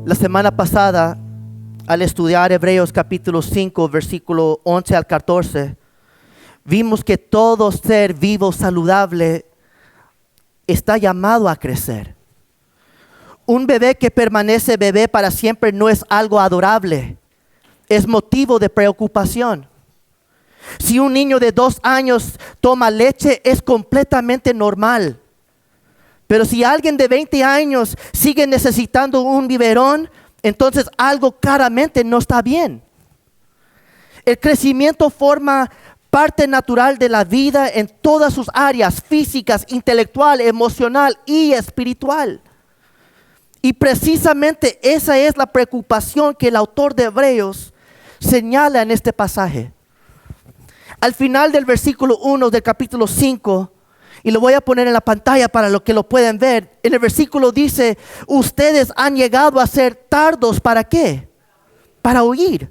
La semana pasada, al estudiar Hebreos capítulo 5, versículo 11 al 14, vimos que todo ser vivo saludable está llamado a crecer. Un bebé que permanece bebé para siempre no es algo adorable, es motivo de preocupación. Si un niño de 2 años toma leche, es completamente normal. Pero si alguien de 20 años sigue necesitando un biberón, entonces algo claramente no está bien. El crecimiento forma parte natural de la vida en todas sus áreas físicas, intelectual, emocional y espiritual. Y precisamente esa es la preocupación que el autor de Hebreos señala en este pasaje. Al final del versículo 1 del capítulo 5, y lo voy a poner en la pantalla para los que lo pueden ver, en el versículo dice: ustedes han llegado a ser tardos, ¿para qué? Para oír.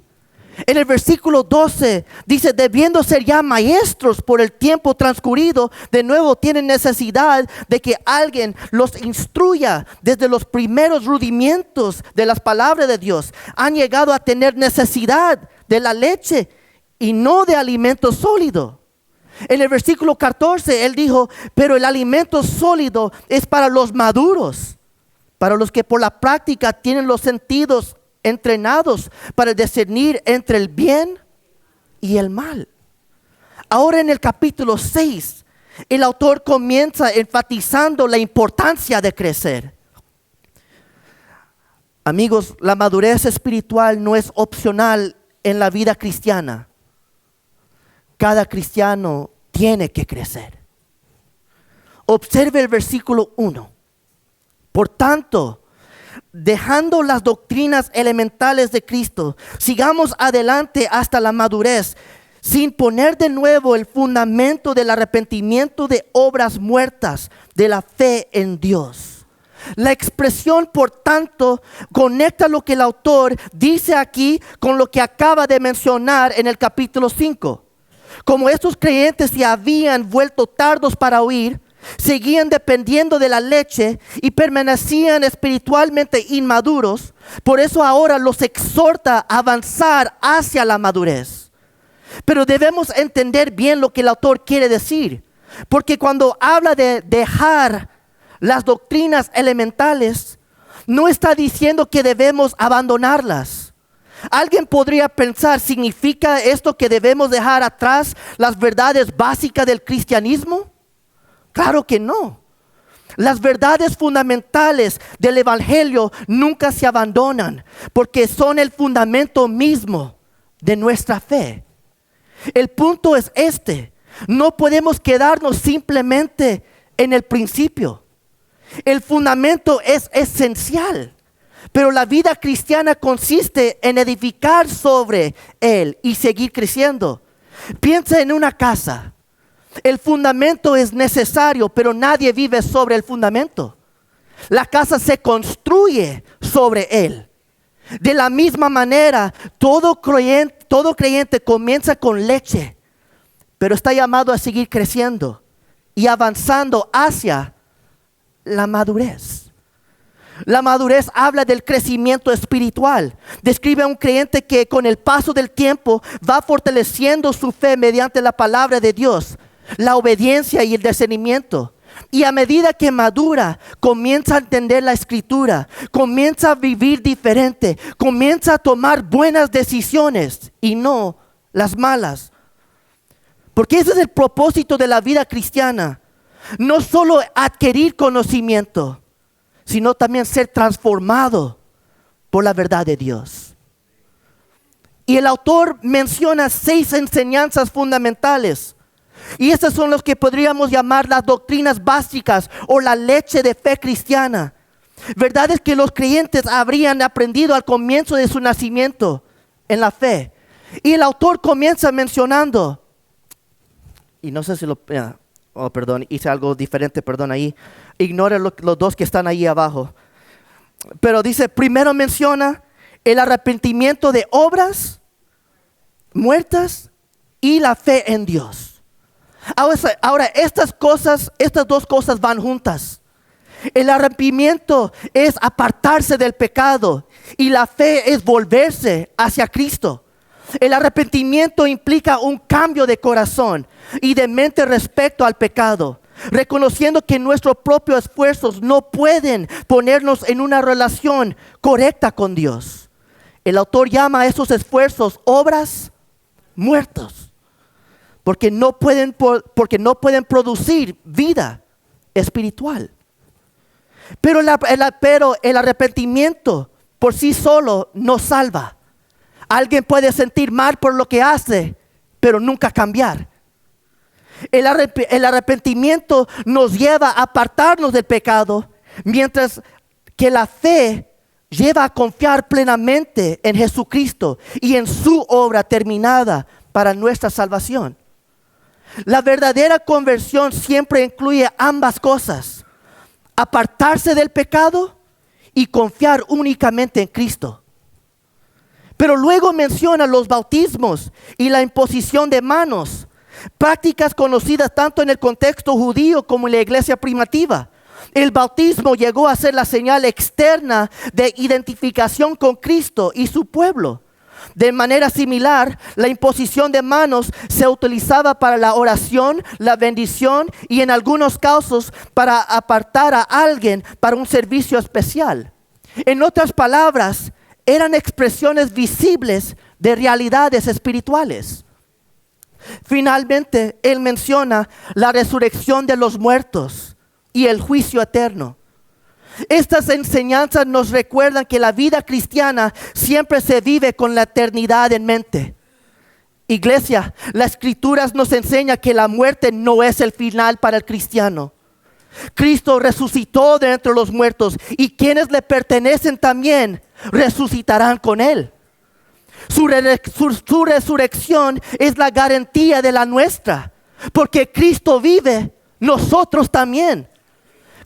En el versículo 12 dice: debiendo ser ya maestros por el tiempo transcurrido, de nuevo tienen necesidad de que alguien los instruya desde los primeros rudimentos de las palabras de Dios. Han llegado a tener necesidad de la leche y no de alimento sólido. En el versículo 14 él dijo: pero el alimento sólido es para los maduros, para los que por la práctica tienen los sentidos entrenados para discernir entre el bien y el mal. Ahora en el capítulo 6, el autor comienza enfatizando la importancia de crecer. Amigos, la madurez espiritual no es opcional en la vida cristiana. Cada cristiano tiene que crecer. Observe el versículo 1. Por tanto, dejando las doctrinas elementales de Cristo, sigamos adelante hasta la madurez, sin poner de nuevo el fundamento del arrepentimiento de obras muertas, de la fe en Dios. La expresión por tanto conecta lo que el autor dice aquí con lo que acaba de mencionar en el capítulo 5. Como estos creyentes se habían vuelto tardos para oír, seguían dependiendo de la leche y permanecían espiritualmente inmaduros. Por eso ahora los exhorta a avanzar hacia la madurez. Pero debemos entender bien lo que el autor quiere decir, porque cuando habla de dejar las doctrinas elementales, no está diciendo que debemos abandonarlas. Alguien podría pensar: ¿significa esto que debemos dejar atrás las verdades básicas del cristianismo? Claro que no. Las verdades fundamentales del evangelio nunca se abandonan, porque son el fundamento mismo de nuestra fe. El punto es este: no podemos quedarnos simplemente en el principio. El fundamento es esencial, pero la vida cristiana consiste en edificar sobre él y seguir creciendo. Piensa en una casa. El fundamento es necesario, pero nadie vive sobre el fundamento. La casa se construye sobre él. De la misma manera, todo creyente comienza con leche, pero está llamado a seguir creciendo y avanzando hacia la madurez. La madurez habla del crecimiento espiritual. Describe a un creyente que con el paso del tiempo va fortaleciendo su fe mediante la palabra de Dios, la obediencia y el discernimiento. Y a medida que madura, comienza a entender la escritura, comienza a vivir diferente, comienza a tomar buenas decisiones y no las malas. Porque ese es el propósito de la vida cristiana. No solo adquirir conocimiento, sino también ser transformado por la verdad de Dios. Y el autor menciona 6 enseñanzas fundamentales. Y estas son los que podríamos llamar las doctrinas básicas o la leche de fe cristiana. Verdades que los creyentes habrían aprendido al comienzo de su nacimiento en la fe. Y el autor comienza mencionando, y no sé si hice algo diferente, ahí. Ignora los 2 que están ahí abajo. Pero dice, primero menciona el arrepentimiento de obras muertas y la fe en Dios. Ahora estas 2 cosas van juntas. El arrepentimiento es apartarse del pecado y la fe es volverse hacia Cristo. El arrepentimiento implica un cambio de corazón y de mente respecto al pecado, reconociendo que nuestros propios esfuerzos no pueden ponernos en una relación correcta con Dios. El autor llama a esos esfuerzos obras muertas, porque no pueden producir vida espiritual. Pero el arrepentimiento por sí solo no salva. Alguien puede sentir mal por lo que hace, pero nunca cambiar. El arrepentimiento nos lleva a apartarnos del pecado, mientras que la fe lleva a confiar plenamente en Jesucristo y en su obra terminada para nuestra salvación. La verdadera conversión siempre incluye ambas cosas: apartarse del pecado y confiar únicamente en Cristo. Pero luego menciona los bautismos y la imposición de manos, prácticas conocidas tanto en el contexto judío como en la iglesia primitiva. El bautismo llegó a ser la señal externa de identificación con Cristo y su pueblo. De manera similar, la imposición de manos se utilizaba para la oración, la bendición y en algunos casos para apartar a alguien para un servicio especial. En otras palabras, eran expresiones visibles de realidades espirituales. Finalmente, él menciona la resurrección de los muertos y el juicio eterno. Estas enseñanzas nos recuerdan que la vida cristiana siempre se vive con la eternidad en mente. Iglesia, las Escrituras nos enseñan que la muerte no es el final para el cristiano. Cristo resucitó de entre los muertos y quienes le pertenecen también resucitarán con él. Su resurrección es la garantía de la nuestra, porque Cristo vive, nosotros también.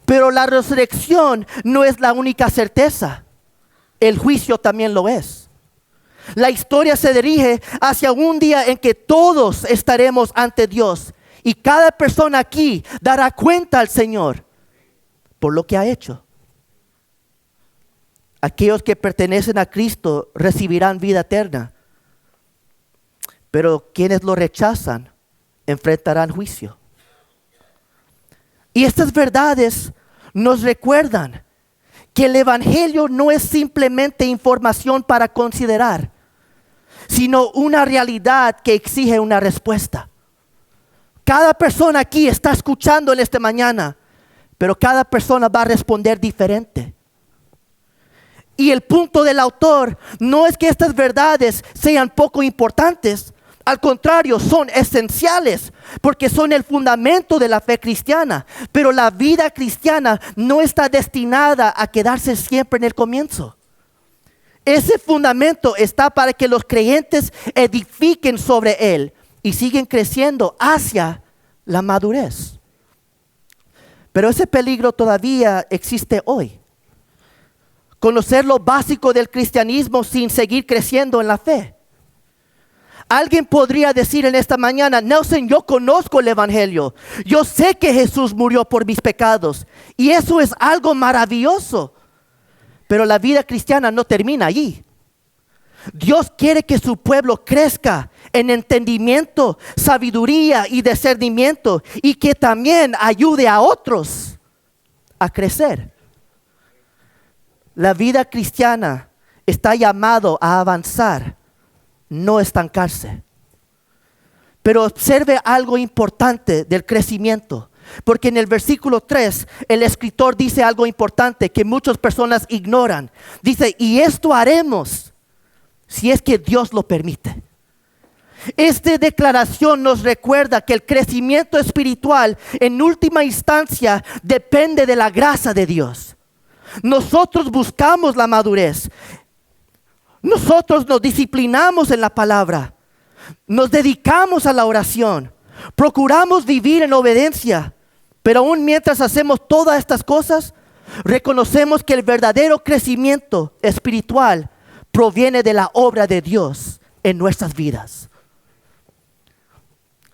Pero la resurrección no es la única certeza. El juicio también lo es. La historia se dirige hacia un día en que todos estaremos ante Dios y cada persona aquí dará cuenta al Señor por lo que ha hecho. Aquellos que pertenecen a Cristo recibirán vida eterna, pero quienes lo rechazan enfrentarán juicio. Y estas verdades nos recuerdan que el Evangelio no es simplemente información para considerar, sino una realidad que exige una respuesta. Cada persona aquí está escuchando en esta mañana, pero cada persona va a responder diferente. Y el punto del autor no es que estas verdades sean poco importantes. Al contrario, son esenciales porque son el fundamento de la fe cristiana. Pero la vida cristiana no está destinada a quedarse siempre en el comienzo. Ese fundamento está para que los creyentes edifiquen sobre él y siguen creciendo hacia la madurez. Pero ese peligro todavía existe hoy. Conocer lo básico del cristianismo sin seguir creciendo en la fe. Alguien podría decir en esta mañana: Nelson, yo conozco el Evangelio. Yo sé que Jesús murió por mis pecados. Y eso es algo maravilloso. Pero la vida cristiana no termina allí. Dios quiere que su pueblo crezca en entendimiento, sabiduría y discernimiento. Y que también ayude a otros a crecer. La vida cristiana está llamado a avanzar, no estancarse. Pero observe algo importante del crecimiento, porque en el versículo 3 el escritor dice algo importante que muchas personas ignoran. Dice: y esto haremos si es que Dios lo permite. Esta declaración nos recuerda que el crecimiento espiritual en última instancia depende de la gracia de Dios. Nosotros buscamos la madurez. Nosotros nos disciplinamos en la palabra. Nos dedicamos a la oración. Procuramos vivir en obediencia. Pero aún mientras hacemos todas estas cosas, reconocemos que el verdadero crecimiento espiritual proviene de la obra de Dios en nuestras vidas.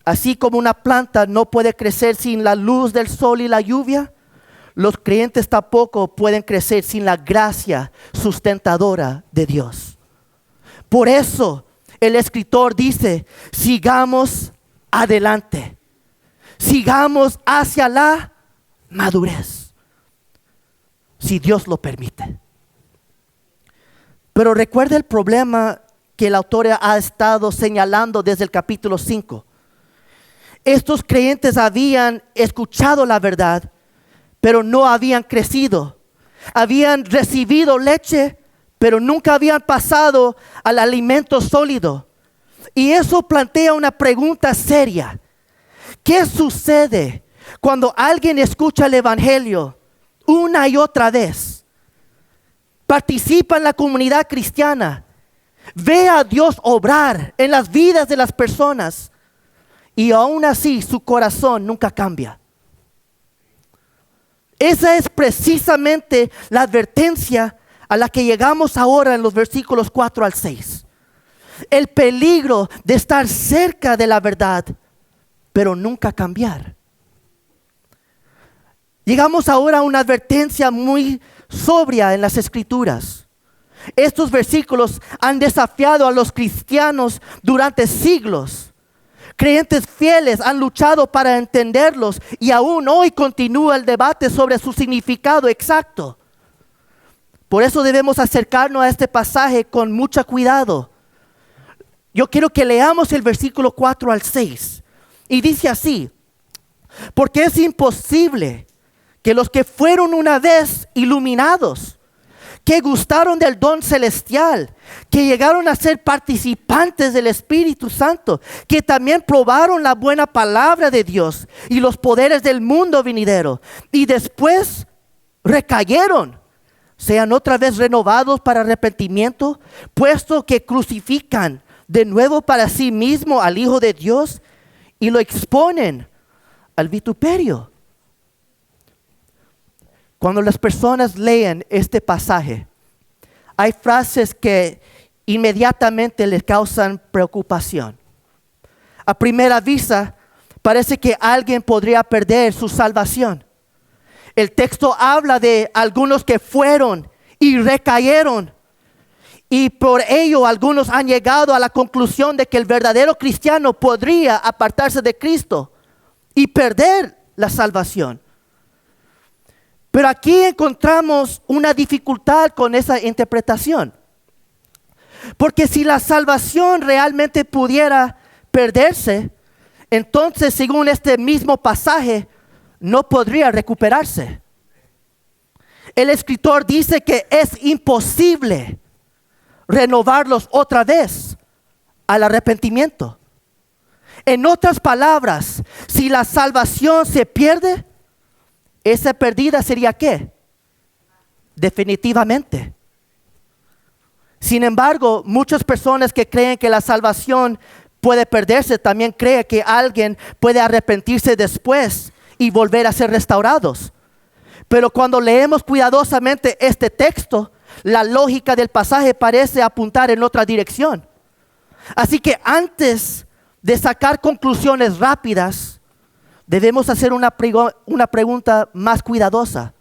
Así como una planta no puede crecer sin la luz del sol y la lluvia, los creyentes tampoco pueden crecer sin la gracia sustentadora de Dios. Por eso el escritor dice, sigamos adelante, sigamos hacia la madurez, si Dios lo permite. Pero recuerda el problema que el autor ha estado señalando desde el capítulo 5. Estos creyentes habían escuchado la verdad, pero no habían crecido. Habían recibido leche, pero nunca habían pasado al alimento sólido. Y eso plantea una pregunta seria. ¿Qué sucede cuando alguien escucha el evangelio una y otra vez? Participa en la comunidad cristiana, ve a Dios obrar en las vidas de las personas y aún así su corazón nunca cambia. Esa es precisamente la advertencia a la que llegamos ahora en los versículos 4 al 6. El peligro de estar cerca de la verdad, pero nunca cambiar. Llegamos ahora a una advertencia muy sobria en las Escrituras. Estos versículos han desafiado a los cristianos durante siglos. Creyentes fieles han luchado para entenderlos y aún hoy continúa el debate sobre su significado exacto. Por eso debemos acercarnos a este pasaje con mucho cuidado. Yo quiero que leamos el versículo 4 al 6. Y dice así: porque es imposible que los que fueron una vez iluminados, que gustaron del don celestial, que llegaron a ser participantes del Espíritu Santo, que también probaron la buena palabra de Dios y los poderes del mundo venidero, y después recayeron, sean otra vez renovados para arrepentimiento, puesto que crucifican de nuevo para sí mismo al Hijo de Dios y lo exponen al vituperio. Cuando las personas leen este pasaje, hay frases que inmediatamente les causan preocupación. A primera vista, parece que alguien podría perder su salvación. El texto habla de algunos que fueron y recayeron. Y por ello algunos han llegado a la conclusión de que el verdadero cristiano podría apartarse de Cristo y perder la salvación. Pero aquí encontramos una dificultad con esa interpretación. Porque si la salvación realmente pudiera perderse, entonces según este mismo pasaje no podría recuperarse. El escritor dice que es imposible renovarlos otra vez al arrepentimiento. En otras palabras, si la salvación se pierde, esa pérdida sería ¿qué? Definitivamente. Sin embargo, muchas personas que creen que la salvación puede perderse, también creen que alguien puede arrepentirse después y volver a ser restaurados. Pero cuando leemos cuidadosamente este texto, la lógica del pasaje parece apuntar en otra dirección. Así que antes de sacar conclusiones rápidas, debemos hacer una pregunta más cuidadosa.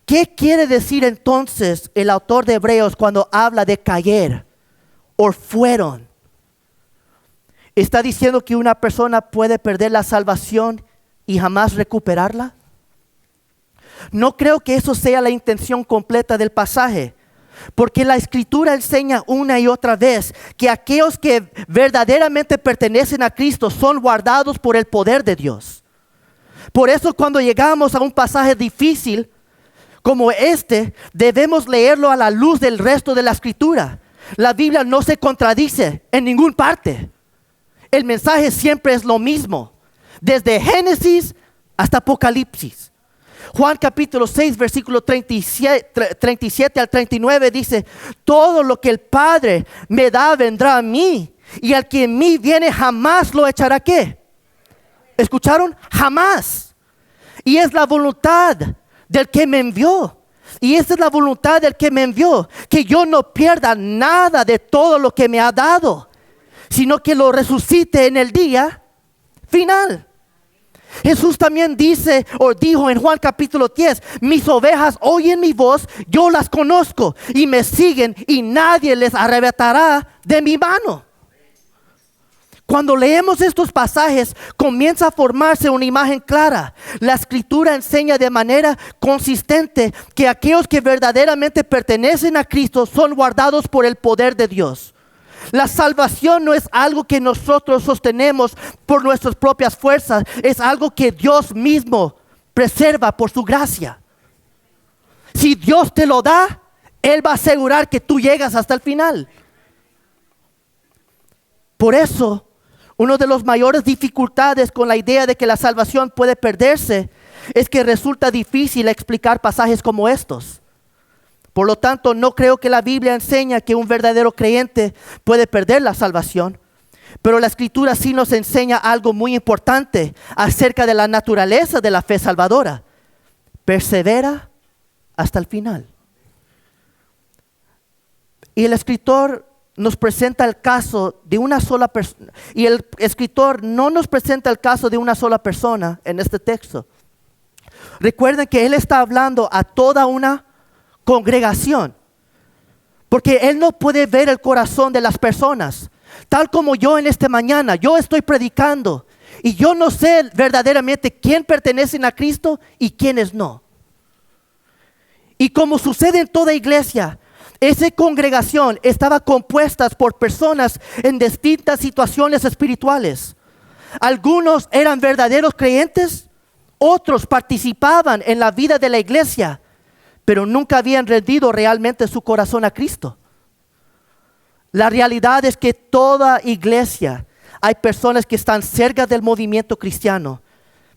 ¿Qué quiere decir entonces el autor de Hebreos cuando habla de caer o fueron? ¿Está diciendo que una persona puede perder la salvación y jamás recuperarla? No creo que eso sea la intención completa del pasaje, porque la Escritura enseña una y otra vez que aquellos que verdaderamente pertenecen a Cristo son guardados por el poder de Dios. Por eso cuando llegamos a un pasaje difícil como este, debemos leerlo a la luz del resto de la Escritura. La Biblia no se contradice en ninguna parte. El mensaje siempre es lo mismo, desde Génesis hasta Apocalipsis. Juan capítulo 6 versículo 37 al 39 dice: todo lo que el Padre me da vendrá a mí, y al que en mí viene jamás lo echará ¿qué? ¿Escucharon? Jamás. Y es la voluntad del que me envió. Y esa es la voluntad del que me envió, que yo no pierda nada de todo lo que me ha dado, sino que lo resucite en el día final. Jesús también dice o dijo en Juan capítulo 10, mis ovejas oyen mi voz, yo las conozco y me siguen y nadie les arrebatará de mi mano. Cuando leemos estos pasajes, comienza a formarse una imagen clara. La Escritura enseña de manera consistente que aquellos que verdaderamente pertenecen a Cristo son guardados por el poder de Dios. La salvación no es algo que nosotros sostenemos por nuestras propias fuerzas, es algo que Dios mismo preserva por su gracia. Si Dios te lo da, Él va a asegurar que tú llegas hasta el final. Por eso, una de las mayores dificultades con la idea de que la salvación puede perderse es que resulta difícil explicar pasajes como estos. Por lo tanto, no creo que la Biblia enseña que un verdadero creyente puede perder la salvación. Pero la Escritura sí nos enseña algo muy importante acerca de la naturaleza de la fe salvadora. Persevera hasta el final. Y el escritor nos presenta el caso de una sola persona. Y el escritor no nos presenta el caso de una sola persona en este texto. Recuerden que él está hablando a toda una congregación. Porque él no puede ver el corazón de las personas. Tal como yo en esta mañana, yo estoy predicando. Y yo no sé verdaderamente quién pertenecen a Cristo y quiénes no. Y como sucede en toda iglesia, esa congregación estaba compuesta por personas en distintas situaciones espirituales. Algunos eran verdaderos creyentes, otros participaban en la vida de la iglesia, pero nunca habían rendido realmente su corazón a Cristo. La realidad es que toda iglesia hay personas que están cerca del movimiento cristiano,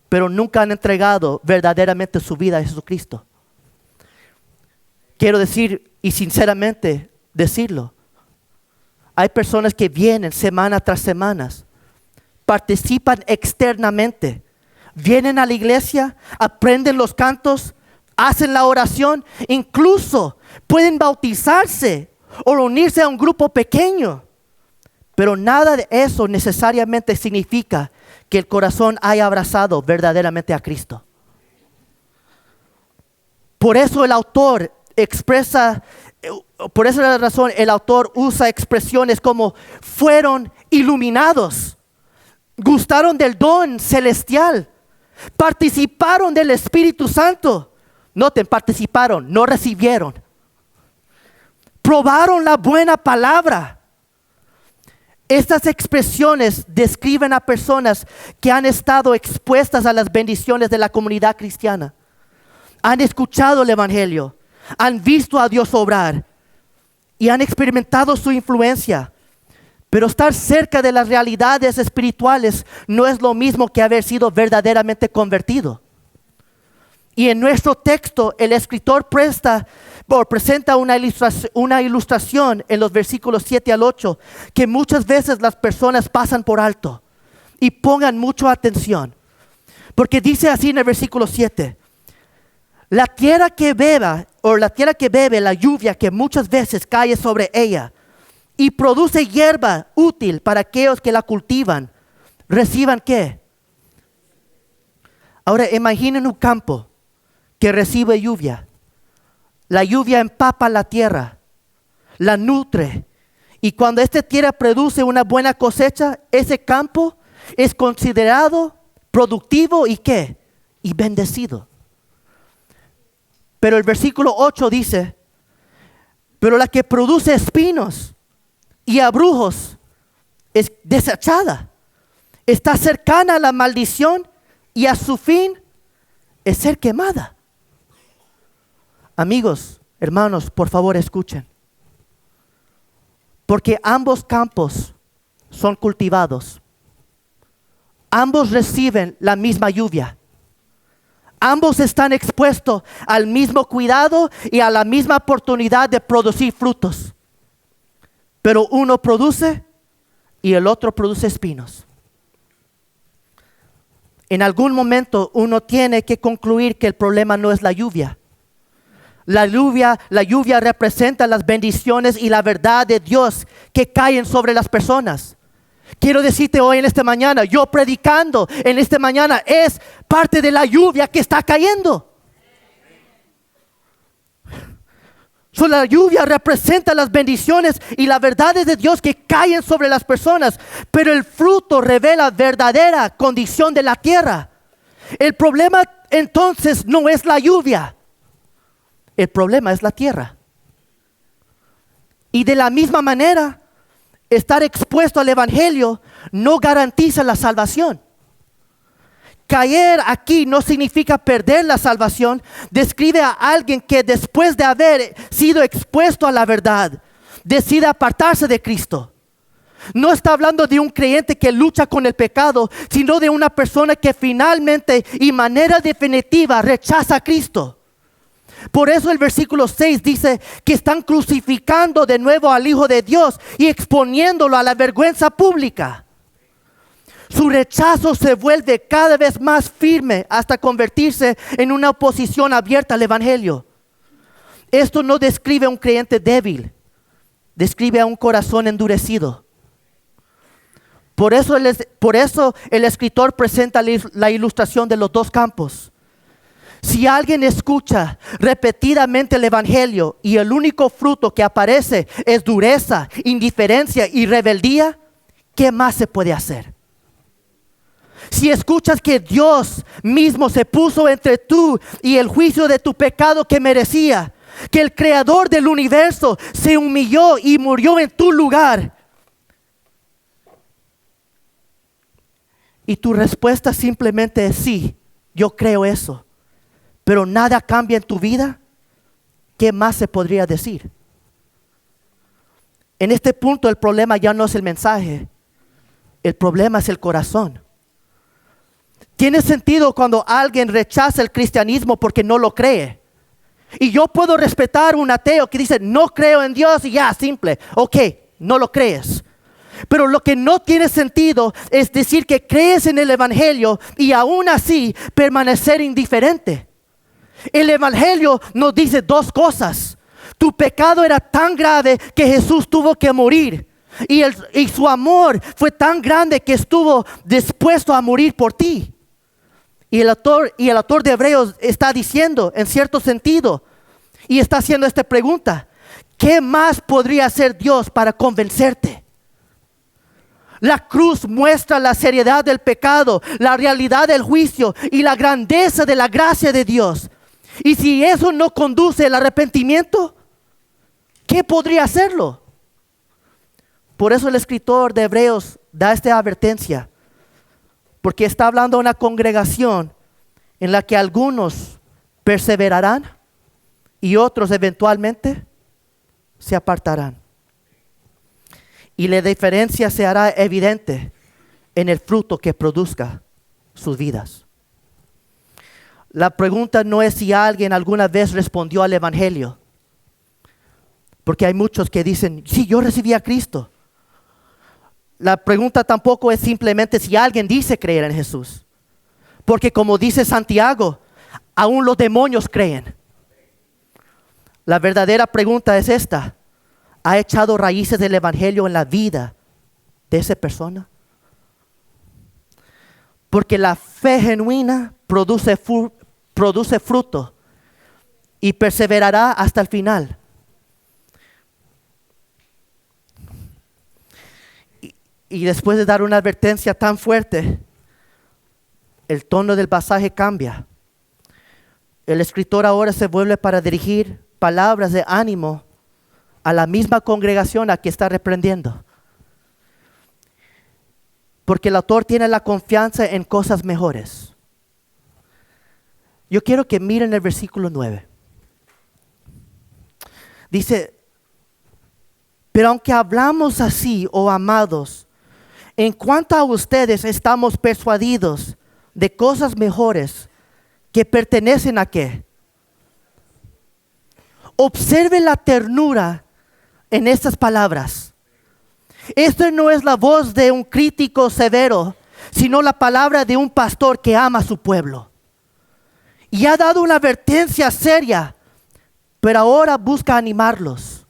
pero nunca han entregado verdaderamente su vida a Jesucristo. Quiero decir, y sinceramente decirlo, hay personas que vienen semana tras semana, participan externamente, vienen a la iglesia, aprenden los cantos, hacen la oración, incluso pueden bautizarse o unirse a un grupo pequeño. Pero nada de eso necesariamente significa que el corazón haya abrazado verdaderamente a Cristo. Por eso el autor expresa, por esa razón el autor usa expresiones como fueron iluminados, gustaron del don celestial, participaron del Espíritu Santo. Noten, participaron, no recibieron. Probaron la buena palabra. Estas expresiones describen a personas que han estado expuestas a las bendiciones de la comunidad cristiana. Han escuchado el evangelio, han visto a Dios obrar y han experimentado su influencia. Pero estar cerca de las realidades espirituales no es lo mismo que haber sido verdaderamente convertido. Y en nuestro texto el escritor presenta una ilustración en los versículos 7 al 8 que muchas veces las personas pasan por alto. Y pongan mucha atención. Porque dice así en el versículo 7. La tierra que bebe la lluvia que muchas veces cae sobre ella y produce hierba útil para aquellos que la cultivan, ¿reciban qué? Ahora imaginen un campo que recibe lluvia. La lluvia empapa la tierra, la nutre. Y cuando esta tierra produce una buena cosecha, ese campo es considerado productivo y ¿qué? Y bendecido. Pero el versículo 8 dice, pero la que produce espinos y abrojos es desechada. Está cercana a la maldición y a su fin es ser quemada. Amigos, hermanos, por favor escuchen. Porque ambos campos son cultivados. Ambos reciben la misma lluvia. Ambos están expuestos al mismo cuidado y a la misma oportunidad de producir frutos. Pero uno produce y el otro produce espinos. En algún momento uno tiene que concluir que el problema no es la lluvia. La lluvia representa las bendiciones y la verdad de Dios que caen sobre las personas. Quiero decirte hoy en esta mañana, yo predicando en esta mañana es parte de la lluvia que está cayendo. La lluvia representa las bendiciones y las verdades de Dios que caen sobre las personas, pero el fruto revela verdadera condición de la tierra. El problema entonces no es la lluvia, el problema es la tierra. Y de la misma manera, estar expuesto al evangelio no garantiza la salvación. Caer aquí no significa perder la salvación. Describe a alguien que después de haber sido expuesto a la verdad, decide apartarse de Cristo. No está hablando de un creyente que lucha con el pecado, sino de una persona que finalmente y manera definitiva rechaza a Cristo. Por eso el versículo 6 dice que están crucificando de nuevo al Hijo de Dios y exponiéndolo a la vergüenza pública. Su rechazo se vuelve cada vez más firme hasta convertirse en una oposición abierta al evangelio. Esto no describe a un creyente débil, describe a un corazón endurecido. Por eso el escritor presenta la ilustración de los dos campos. Si alguien escucha repetidamente el evangelio y el único fruto que aparece es dureza, indiferencia y rebeldía, ¿qué más se puede hacer? Si escuchas que Dios mismo se puso entre tú y el juicio de tu pecado que merecía, que el creador del universo se humilló y murió en tu lugar, y tu respuesta simplemente es sí, yo creo eso, pero nada cambia en tu vida, ¿qué más se podría decir? En este punto el problema ya no es el mensaje, el problema es el corazón. Tiene sentido cuando alguien rechaza el cristianismo porque no lo cree. Y yo puedo respetar un ateo que dice no creo en Dios y ya, simple. Ok, no lo crees. Pero lo que no tiene sentido es decir que crees en el evangelio y aún así permanecer indiferente. El evangelio nos dice dos cosas. Tu pecado era tan grave que Jesús tuvo que morir. Y su amor fue tan grande que estuvo dispuesto a morir por ti. Y el autor de Hebreos está diciendo, en cierto sentido, y está haciendo esta pregunta: ¿qué más podría hacer Dios para convencerte? La cruz muestra la seriedad del pecado, la realidad del juicio y la grandeza de la gracia de Dios. Y si eso no conduce al arrepentimiento, ¿qué podría hacerlo? Por eso el escritor de Hebreos da esta advertencia. Porque está hablando de una congregación en la que algunos perseverarán y otros eventualmente se apartarán. Y la diferencia se hará evidente en el fruto que produzca sus vidas. La pregunta no es si alguien alguna vez respondió al evangelio. Porque hay muchos que dicen, sí, yo recibí a Cristo. La pregunta tampoco es simplemente si alguien dice creer en Jesús. Porque como dice Santiago, aún los demonios creen. La verdadera pregunta es esta: ¿ha echado raíces del evangelio en la vida de esa persona? Porque la fe genuina produce fruto y perseverará hasta el final. Y después de dar una advertencia tan fuerte, el tono del pasaje cambia. El escritor ahora se vuelve para dirigir palabras de ánimo a la misma congregación a que está reprendiendo. Porque el autor tiene la confianza en cosas mejores. Yo quiero que miren el versículo 9. Dice: pero aunque hablamos así, oh amados, en cuanto a ustedes estamos persuadidos de cosas mejores que pertenecen a ¿qué? Observe la ternura en estas palabras. Esto no es la voz de un crítico severo, sino la palabra de un pastor que ama a su pueblo. Y ha dado una advertencia seria, pero ahora busca animarlos.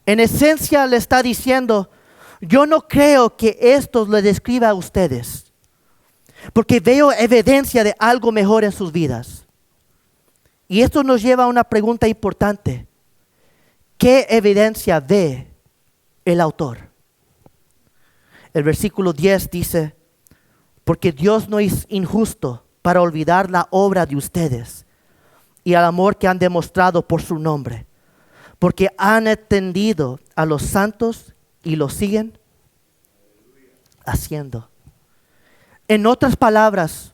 En esencia le está diciendo: Yo no creo que esto lo describa a ustedes, porque veo evidencia de algo mejor en sus vidas. Y esto nos lleva a una pregunta importante. ¿Qué evidencia ve el autor? El versículo 10 dice, porque Dios no es injusto para olvidar la obra de ustedes y el amor que han demostrado por su nombre, porque han atendido a los santos y lo siguen haciendo. En otras palabras,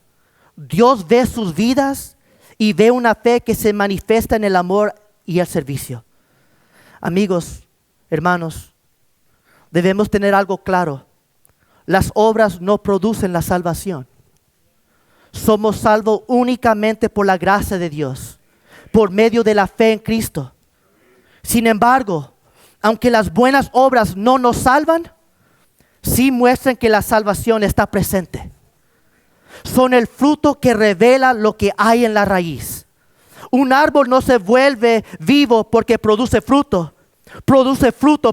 Dios ve sus vidas y ve una fe que se manifiesta en el amor y el servicio. Amigos, hermanos, debemos tener algo claro. Las obras no producen la salvación. Somos salvos únicamente por la gracia de Dios, por medio de la fe en Cristo. Sin embargo, aunque las buenas obras no nos salvan, sí muestran que la salvación está presente. Son el fruto que revela lo que hay en la raíz. Un árbol no se vuelve vivo porque produce fruto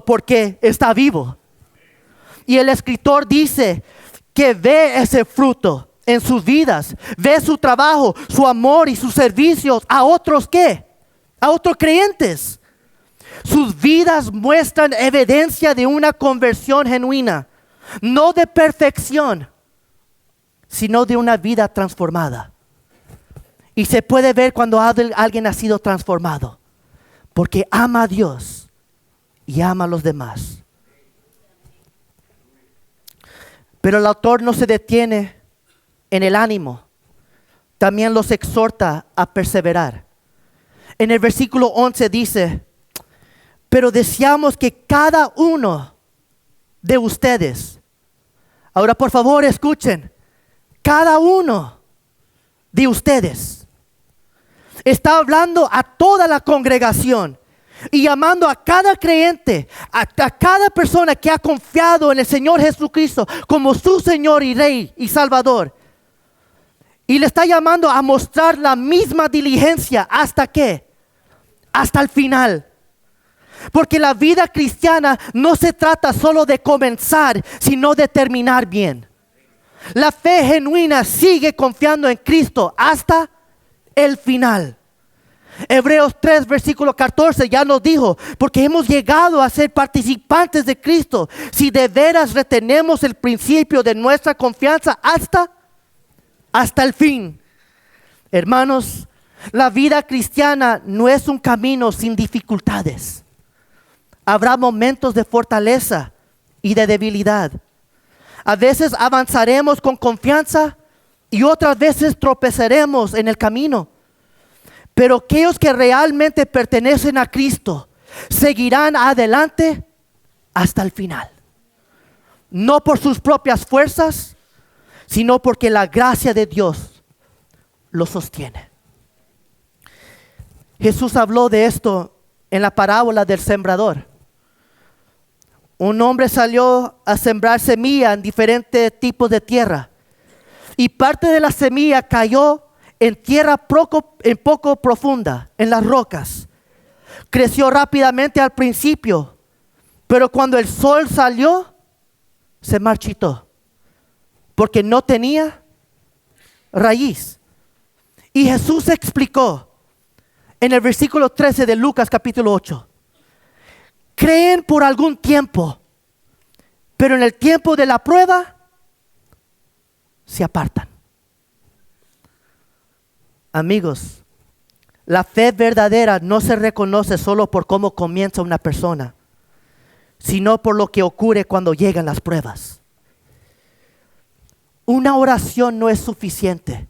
porque está vivo. Y el escritor dice que ve ese fruto en sus vidas, ve su trabajo, su amor y sus servicios a otros ¿qué? A otros creyentes. Sus vidas muestran evidencia de una conversión genuina, no de perfección, sino de una vida transformada. Y se puede ver cuando alguien ha sido transformado, porque ama a Dios y ama a los demás. Pero el autor no se detiene en el ánimo, también los exhorta a perseverar. En el versículo 11 dice, pero deseamos que cada uno de ustedes, ahora por favor escuchen, cada uno de ustedes está hablando a toda la congregación y llamando a cada creyente, a cada persona que ha confiado en el Señor Jesucristo como su Señor y Rey y Salvador. Y le está llamando a mostrar la misma diligencia. ¿Hasta qué? Hasta el final. Porque la vida cristiana no se trata solo de comenzar, sino de terminar bien. La fe genuina sigue confiando en Cristo hasta el final. Hebreos 3, versículo 14 ya nos dijo, porque hemos llegado a ser participantes de Cristo, si de veras retenemos el principio de nuestra confianza hasta el fin. Hermanos, la vida cristiana no es un camino sin dificultades. Habrá momentos de fortaleza y de debilidad. A veces avanzaremos con confianza y otras veces tropezaremos en el camino. Pero aquellos que realmente pertenecen a Cristo seguirán adelante hasta el final. No por sus propias fuerzas, sino porque la gracia de Dios los sostiene. Jesús habló de esto en la parábola del sembrador. Un hombre salió a sembrar semilla en diferentes tipos de tierra. Y parte de la semilla cayó en tierra poco profunda, en las rocas. Creció rápidamente al principio, pero cuando el sol salió, se marchitó, porque no tenía raíz. Y Jesús explicó en el versículo 13 de Lucas capítulo 8. Creen por algún tiempo, pero en el tiempo de la prueba se apartan. Amigos, la fe verdadera no se reconoce solo por cómo comienza una persona, sino por lo que ocurre cuando llegan las pruebas. Una oración no es suficiente.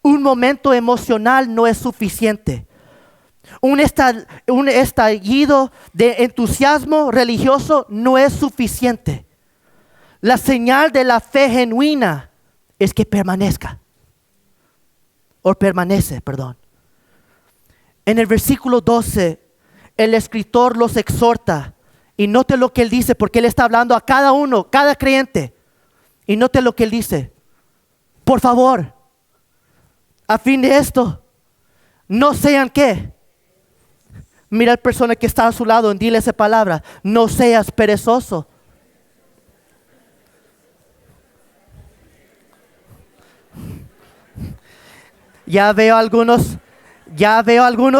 Un momento emocional no es suficiente. Un estallido de entusiasmo religioso no es suficiente. La señal de la fe genuina es que permanece. En el versículo 12, el escritor los exhorta. Y note lo que él dice, porque él está hablando a cada uno, cada creyente. Y note lo que él dice. Por favor, a fin de esto, no sean ¿qué? Mira al persona que está a su lado y dile esa palabra. No seas perezoso. Ya veo algunos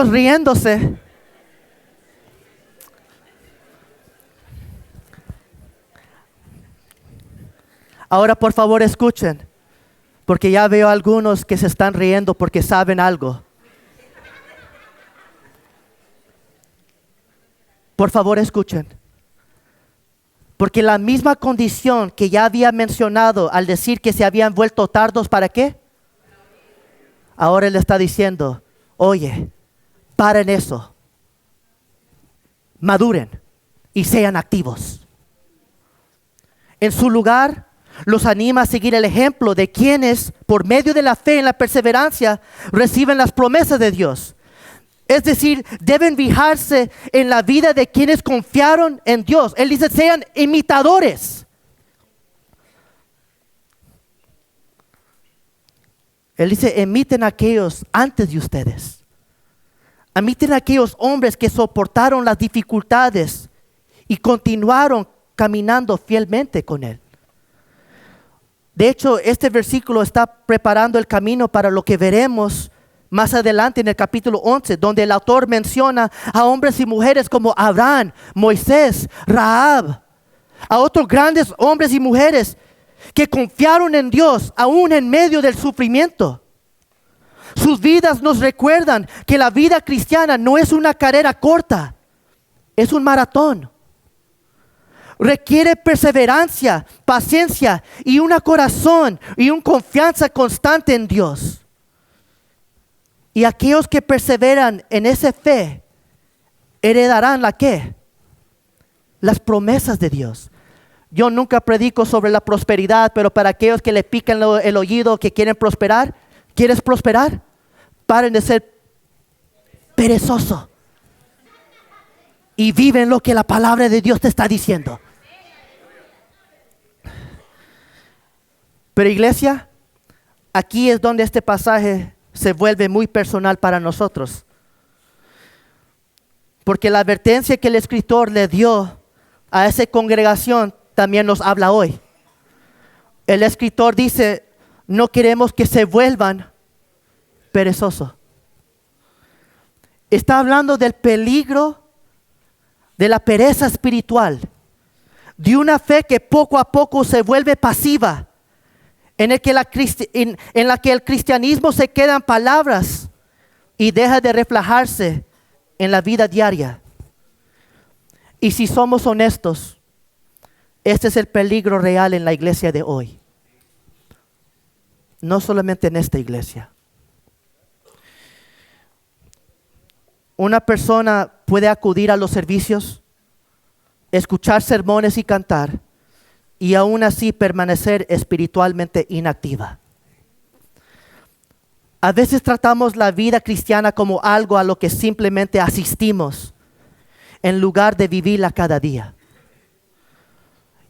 riéndose. Ahora por favor escuchen, porque ya veo algunos que se están riendo porque saben algo. Por favor escuchen. Porque la misma condición que ya había mencionado al decir que se habían vuelto tardos, ¿para qué? Ahora él está diciendo, oye, paren eso, maduren y sean activos. En su lugar, los anima a seguir el ejemplo de quienes, por medio de la fe en la perseverancia, reciben las promesas de Dios. Es decir, deben fijarse en la vida de quienes confiaron en Dios. Él dice, sean imitadores. Él dice, imiten a aquellos antes de ustedes. Imiten a aquellos hombres que soportaron las dificultades y continuaron caminando fielmente con Él. De hecho, este versículo está preparando el camino para lo que veremos más adelante en el capítulo 11, donde el autor menciona a hombres y mujeres como Abraham, Moisés, Rahab, a otros grandes hombres y mujeres que confiaron en Dios aún en medio del sufrimiento. Sus vidas nos recuerdan que la vida cristiana no es una carrera corta, es un maratón. Requiere perseverancia, paciencia y un corazón y una confianza constante en Dios. Y aquellos que perseveran en esa fe heredarán ¿la qué? Las promesas de Dios. Yo nunca predico sobre la prosperidad, pero para aquellos que le pican el oído, que quieren prosperar, ¿quieres prosperar? Paren de ser perezoso y viven lo que la palabra de Dios te está diciendo. Pero iglesia, aquí es donde este pasaje se vuelve muy personal para nosotros. Porque la advertencia que el escritor le dio a esa congregación también nos habla hoy. El escritor dice, no queremos que se vuelvan perezosos. Está hablando del peligro de la pereza espiritual, de una fe que poco a poco se vuelve pasiva, en la que el cristianismo se queda en palabras y deja de reflejarse en la vida diaria. Y si somos honestos, este es el peligro real en la iglesia de hoy. No solamente en esta iglesia. Una persona puede acudir a los servicios, escuchar sermones y cantar, y aún así permanecer espiritualmente inactiva. A veces tratamos la vida cristiana como algo a lo que simplemente asistimos, en lugar de vivirla cada día.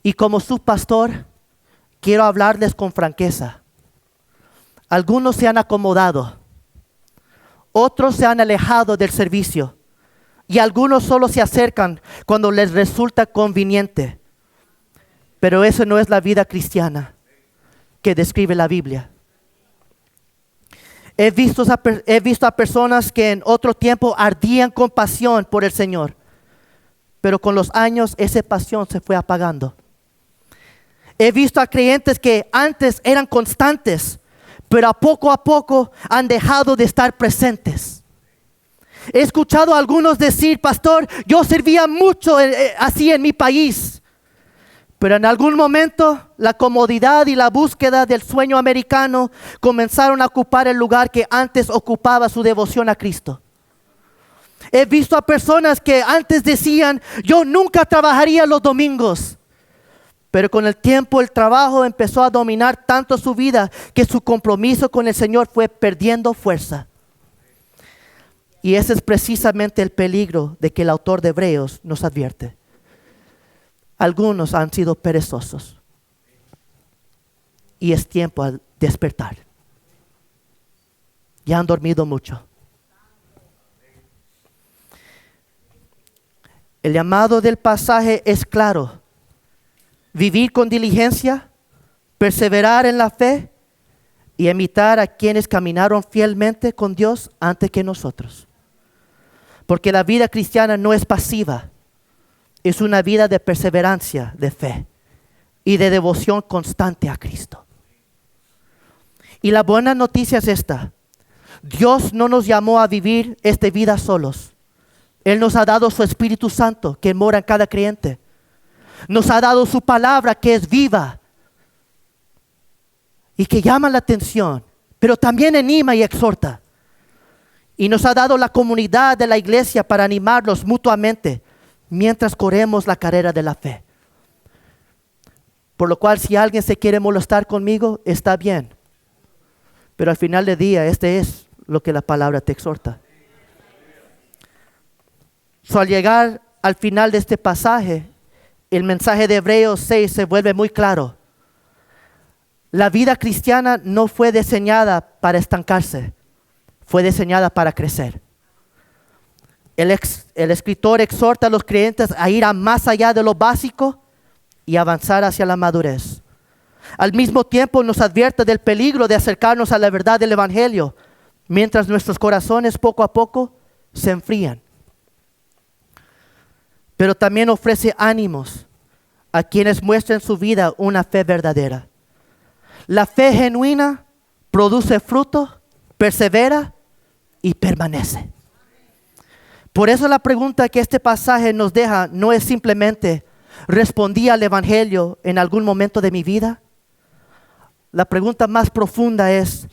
Y como su pastor, quiero hablarles con franqueza. Algunos se han acomodado, otros se han alejado del servicio, y algunos solo se acercan cuando les resulta conveniente. Pero eso no es la vida cristiana que describe la Biblia. He visto a personas que en otro tiempo ardían con pasión por el Señor, pero con los años esa pasión se fue apagando. He visto a creyentes que antes eran constantes, pero a poco han dejado de estar presentes. He escuchado a algunos decir, pastor, yo servía mucho así en mi país. Pero en algún momento la comodidad y la búsqueda del sueño americano comenzaron a ocupar el lugar que antes ocupaba su devoción a Cristo. He visto a personas que antes decían, yo nunca trabajaría los domingos. Pero con el tiempo el trabajo empezó a dominar tanto su vida que su compromiso con el Señor fue perdiendo fuerza. Y ese es precisamente el peligro de que el autor de Hebreos nos advierte. Algunos han sido perezosos y es tiempo de despertar. Ya han dormido mucho. El llamado del pasaje es claro: vivir con diligencia, perseverar en la fe y imitar a quienes caminaron fielmente con Dios antes que nosotros. Porque la vida cristiana no es pasiva, es una vida de perseverancia, de fe y de devoción constante a Cristo. Y la buena noticia es esta: Dios no nos llamó a vivir esta vida solos. Él nos ha dado su Espíritu Santo que mora en cada creyente. Nos ha dado su palabra que es viva y que llama la atención, pero también anima y exhorta. Y nos ha dado la comunidad de la iglesia para animarnos mutuamente mientras corremos la carrera de la fe. Por lo cual, si alguien se quiere molestar conmigo, está bien. Pero al final del día, este es lo que la palabra te exhorta. Al llegar al final de este pasaje, el mensaje de Hebreos 6 se vuelve muy claro. La vida cristiana no fue diseñada para estancarse, fue diseñada para crecer. El escritor exhorta a los creyentes a ir más allá de lo básico y avanzar hacia la madurez. Al mismo tiempo nos advierte del peligro de acercarnos a la verdad del Evangelio, mientras nuestros corazones poco a poco se enfrían. Pero también ofrece ánimos a quienes muestren su vida una fe verdadera. La fe genuina produce fruto, persevera y permanece. Por eso la pregunta que este pasaje nos deja no es simplemente: ¿respondí al Evangelio en algún momento de mi vida? La pregunta más profunda es: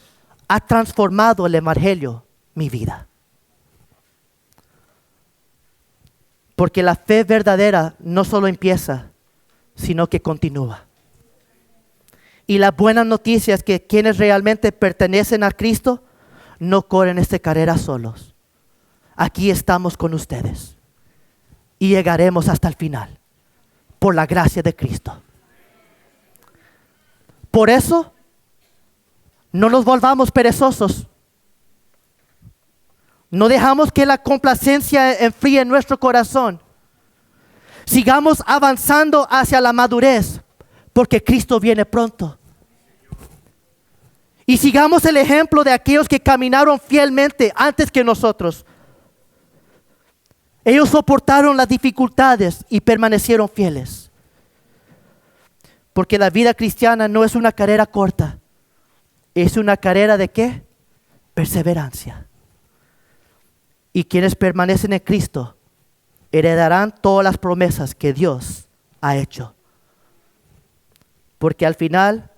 ¿ha transformado el Evangelio mi vida? Porque la fe verdadera no solo empieza, sino que continúa. Y la buena noticia es que quienes realmente pertenecen a Cristo no corren esta carrera solos. Aquí estamos con ustedes y llegaremos hasta el final por la gracia de Cristo. Por eso, no nos volvamos perezosos. No dejamos que la complacencia enfríe nuestro corazón. Sigamos avanzando hacia la madurez, porque Cristo viene pronto. Y sigamos el ejemplo de aquellos que caminaron fielmente antes que nosotros. Ellos soportaron las dificultades y permanecieron fieles. Porque la vida cristiana no es una carrera corta. Es una carrera ¿de qué? Perseverancia. Y quienes permanecen en Cristo heredarán todas las promesas que Dios ha hecho. Porque al final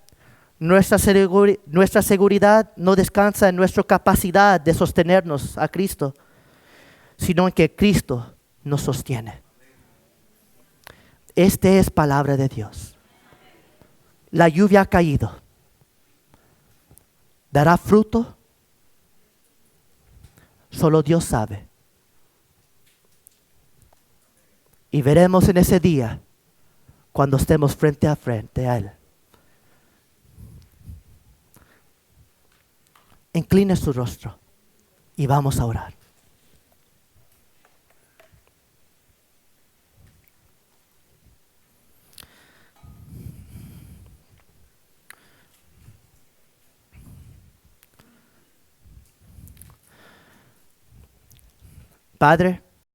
nuestra seguridad no descansa en nuestra capacidad de sostenernos a Cristo, sino en que Cristo nos sostiene. Esta es palabra de Dios. La lluvia ha caído. ¿Dará fruto? Solo Dios sabe. Y veremos en ese día, cuando estemos frente a Él. Incline su rostro y vamos a orar. Padre,